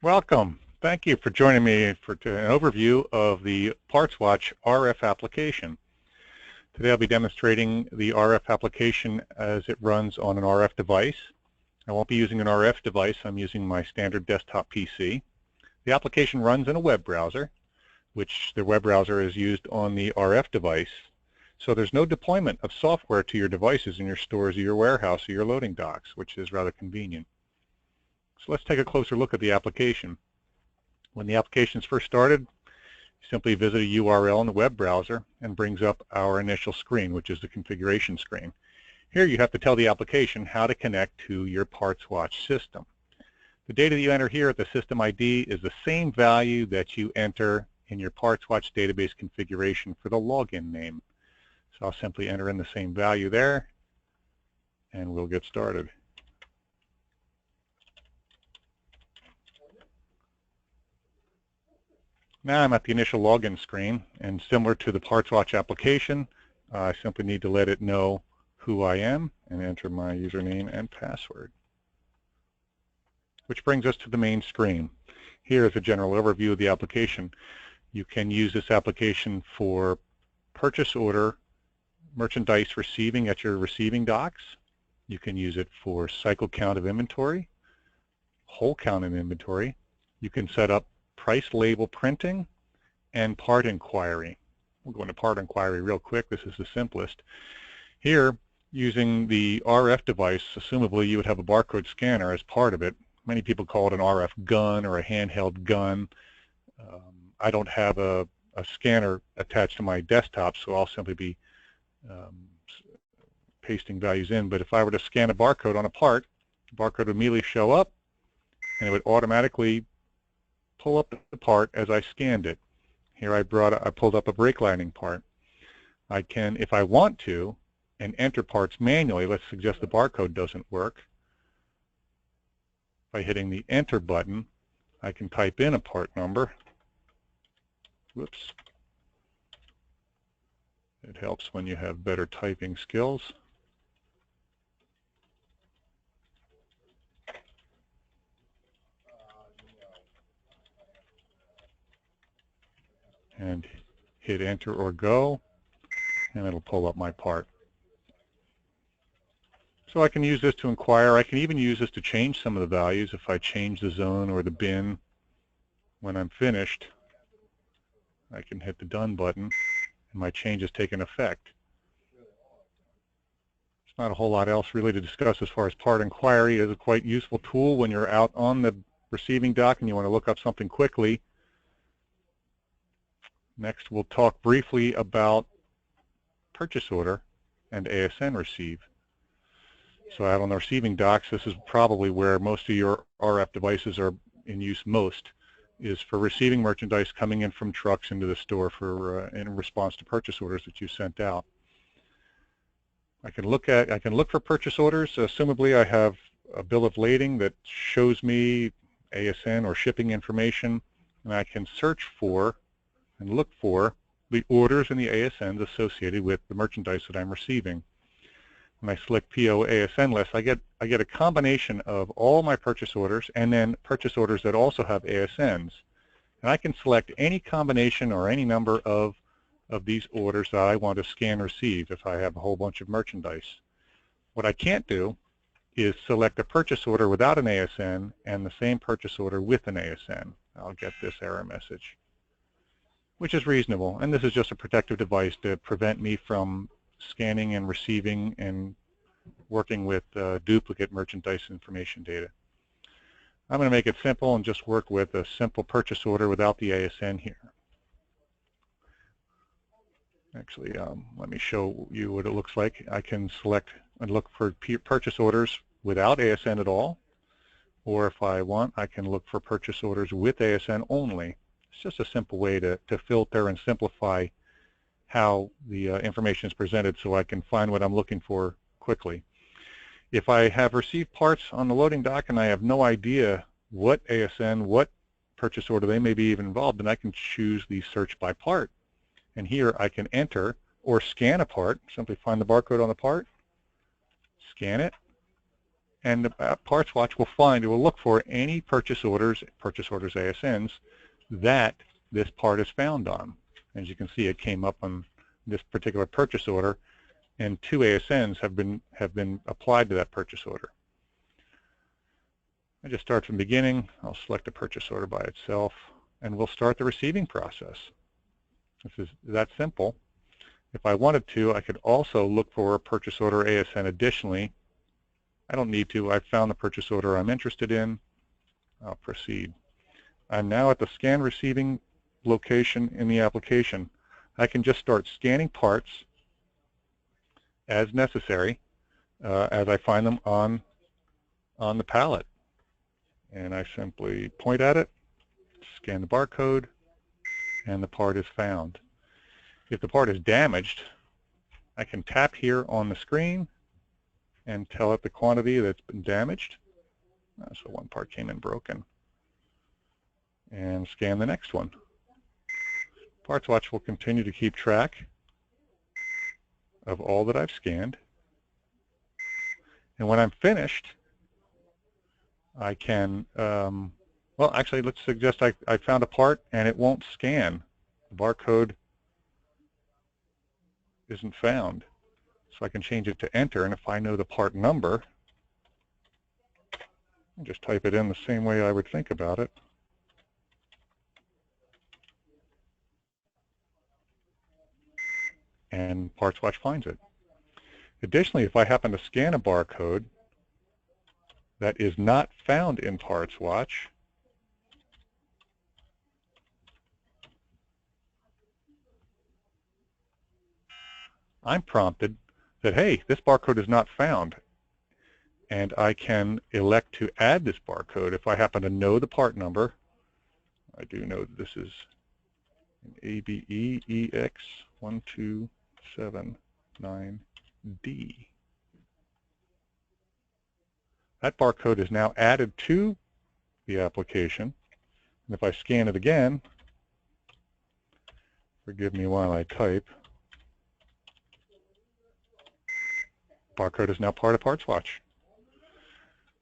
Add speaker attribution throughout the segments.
Speaker 1: Welcome. Thank you for joining me for an overview of the PartsWatch RF application. Today I'll be demonstrating the RF application as it runs on an RF device. I won't be using an RF device. I'm using my standard desktop PC. The application runs in a web browser, which the web browser is used on the RF device. So there's no deployment of software to your devices in your stores or your warehouse or your loading docks, which is rather convenient. So let's take a closer look at the application. When the application is first started, you simply visit a URL in the web browser and brings up our initial screen, which is the configuration screen. Here you have to tell the application how to connect to your PartsWatch system. The data that you enter here at the system ID is the same value that you enter in your PartsWatch database configuration for the login name. So I'll simply enter in the same value there, and we'll get started. Now I'm at the initial login screen, and similar to the PartsWatch application, I simply need to let it know who I am and enter my username and password. Which brings us to the main screen. Here is a general overview of the application. You can use this application for purchase order merchandise receiving at your receiving docks. You can use it for cycle count of inventory, whole count of inventory. You can set up price label printing and part inquiry. We'll go into part inquiry real quick. This is the simplest. Here, using the RF device, assumably you would have a barcode scanner as part of it. Many people call it an RF gun or a handheld gun. I don't have a scanner attached to my desktop, so I'll simply be pasting values in. But if I were to scan a barcode on a part, the barcode would immediately show up, and it would automatically pull up the part as I scanned it. Here I pulled up a brake lining part. I can, if I want to, and enter parts manually. Let's suggest the barcode doesn't work. By hitting the enter button, I can type in a part number. Whoops. It helps when you have better typing skills. And hit enter or go, and it'll pull up my part. So I can use this to inquire. I can even use this to change some of the values if I change the zone or the bin. When I'm finished, I can hit the done button, and my change has taken effect. There's not a whole lot else really to discuss as far as part inquiry. It is a quite useful tool when you're out on the receiving dock and you want to look up something quickly. Next, we'll talk briefly about purchase order and ASN receive. So out on the receiving docks, this is probably where most of your RF devices are in use most, is for receiving merchandise coming in from trucks into the store for in response to purchase orders that you sent out. I can look for purchase orders. Assumably, I have a bill of lading that shows me ASN or shipping information, and I can search for and look for the orders and the ASNs associated with the merchandise that I'm receiving. When I select PO ASN list, I get a combination of all my purchase orders and then purchase orders that also have ASNs. And I can select any combination or any number of these orders that I want to scan or receive if I have a whole bunch of merchandise. What I can't do is select a purchase order without an ASN and the same purchase order with an ASN. I'll get this error message, which is reasonable. And this is just a protective device to prevent me from scanning and receiving and working with duplicate merchandise information data. I'm going to make it simple and just work with a simple purchase order without the ASN here. Actually, let me show you what it looks like. I can select and look for purchase orders without ASN at all, or if I want, I can look for purchase orders with ASN only. It's just a simple way to filter and simplify how the information is presented so I can find what I'm looking for quickly. If I have received parts on the loading dock and I have no idea what ASN, what purchase order they may be even involved, then I can choose the search by part. And here I can enter or scan a part, simply find the barcode on the part, scan it, and the Parts Watch will find, it will look for any purchase orders ASNs, that this part is found on. As you can see, it came up on this particular purchase order, and 2 ASNs have been applied to that purchase order. I just start from the beginning. I'll select a purchase order by itself, and we'll start the receiving process. This is that simple. If I wanted to, I could also look for a purchase order ASN additionally. I don't need to. I've found the purchase order I'm interested in. I'll proceed. I'm now at the scan receiving location in the application. I can just start scanning parts as necessary as I find them on the pallet. And I simply point at it, scan the barcode, and the part is found. If the part is damaged, I can tap here on the screen and tell it the quantity that's been damaged. So one part came in broken. And scan the next one. Parts Watch will continue to keep track of all that I've scanned. And when I'm finished, I can, well, actually, let's suggest I found a part and it won't scan. The barcode isn't found. So I can change it to enter, and if I know the part number, I'll just type it in the same way I would think about it. And Parts Watch finds it. Additionally, if I happen to scan a barcode that is not found in Parts Watch, I'm prompted that, hey, this barcode is not found. And I can elect to add this barcode if I happen to know the part number. I do know that this is an ABEEX1279D. That barcode is now added to the application. And if I scan it again, forgive me while I type, barcode is now part of Parts Watch.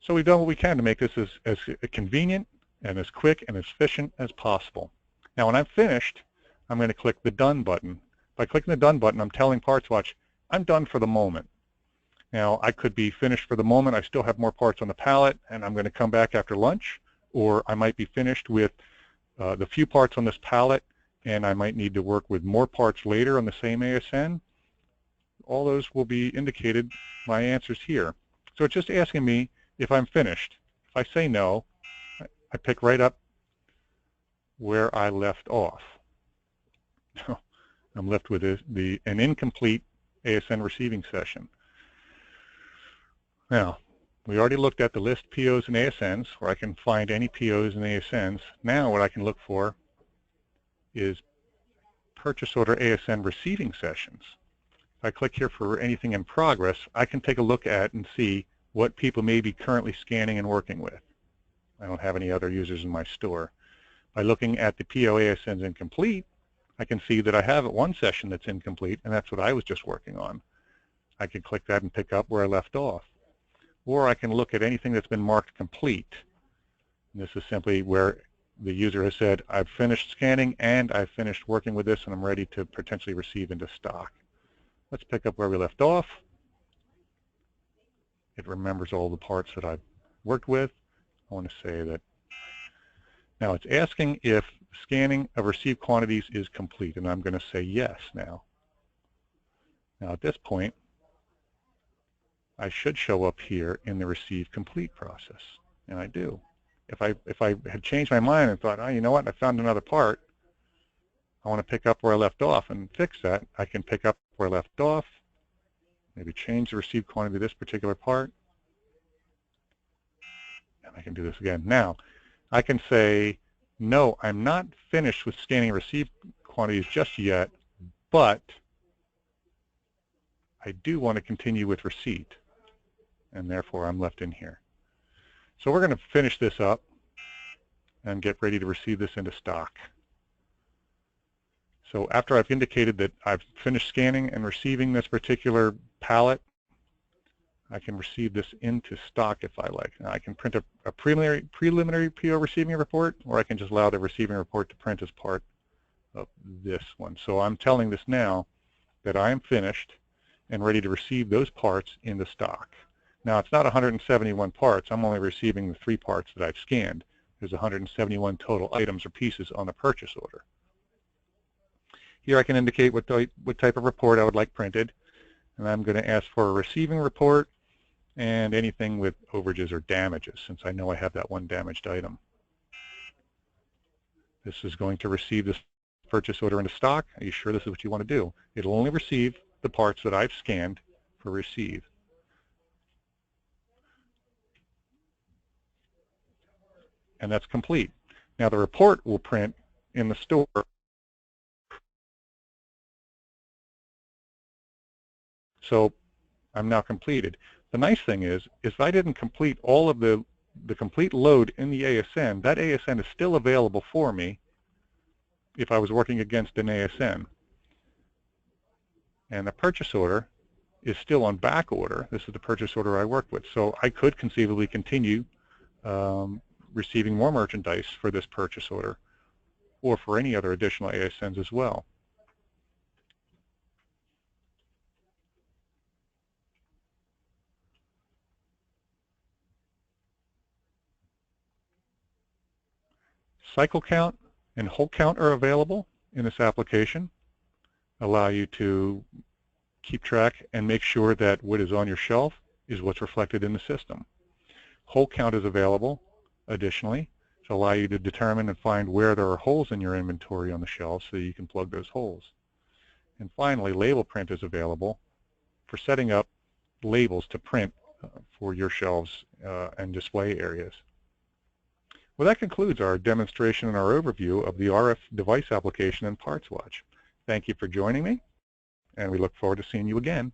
Speaker 1: So we've done what we can to make this as convenient and as quick and as efficient as possible. Now when I'm finished, I'm going to click the Done button. By clicking the Done button, I'm telling Parts Watch, I'm done for the moment. Now I could be finished for the moment, I still have more parts on the pallet, and I'm going to come back after lunch, or I might be finished with the few parts on this pallet, and I might need to work with more parts later on the same ASN. All those will be indicated, my answers here. So it's just asking me if I'm finished. If I say no, I pick right up where I left off. I'm left with an incomplete ASN receiving session. Now, we already looked at the list POs and ASNs, where I can find any POs and ASNs. Now what I can look for is purchase order ASN receiving sessions. If I click here for anything in progress, I can take a look at and see what people may be currently scanning and working with. I don't have any other users in my store. By looking at the PO ASNs incomplete, I can see that I have one session that's incomplete, and that's what I was just working on. I can click that and pick up where I left off. Or I can look at anything that's been marked complete. And this is simply where the user has said, I've finished scanning and I've finished working with this and I'm ready to potentially receive into stock. Let's pick up where we left off. It remembers all the parts that I've worked with. I want to say that now it's asking if scanning of received quantities is complete, and I'm going to say yes now. Now at this point, I should show up here in the receive complete process, and I do. If I had changed my mind and thought, oh, you know what, I found another part, I want to pick up where I left off and fix that, I can pick up where I left off, maybe change the received quantity of this particular part, and I can do this again. Now, I can say, no, I'm not finished with scanning received quantities just yet, but I do want to continue with receipt, and therefore I'm left in here. So we're going to finish this up and get ready to receive this into stock. So after I've indicated that I've finished scanning and receiving this particular pallet, I can receive this into stock if I like. Now, I can print a preliminary PO receiving report, or I can just allow the receiving report to print as part of this one. So I'm telling this now that I am finished and ready to receive those parts into stock. Now, it's not 171 parts. I'm only receiving the 3 parts that I've scanned. There's 171 total items or pieces on the purchase order. Here I can indicate what type of report I would like printed, and I'm going to ask for a receiving report and anything with overages or damages, since I know I have that one damaged item. This is going to receive this purchase order into stock. Are you sure this is what you want to do? It'll only receive the parts that I've scanned for receive. And that's complete. Now the report will print in the store. So I'm now completed. The nice thing is if I didn't complete all of the complete load in the ASN, that ASN is still available for me if I was working against an ASN. And the purchase order is still on back order. This is the purchase order I worked with. So I could conceivably continue receiving more merchandise for this purchase order or for any other additional ASNs as well. Cycle count and hole count are available in this application. Allow you to keep track and make sure that what is on your shelf is what's reflected in the system. Hole count is available additionally to allow you to determine and find where there are holes in your inventory on the shelves so you can plug those holes. And finally, label print is available for setting up labels to print for your shelves and display areas. Well, that concludes our demonstration and our overview of the RF device application in PartsWatch. Thank you for joining me, and we look forward to seeing you again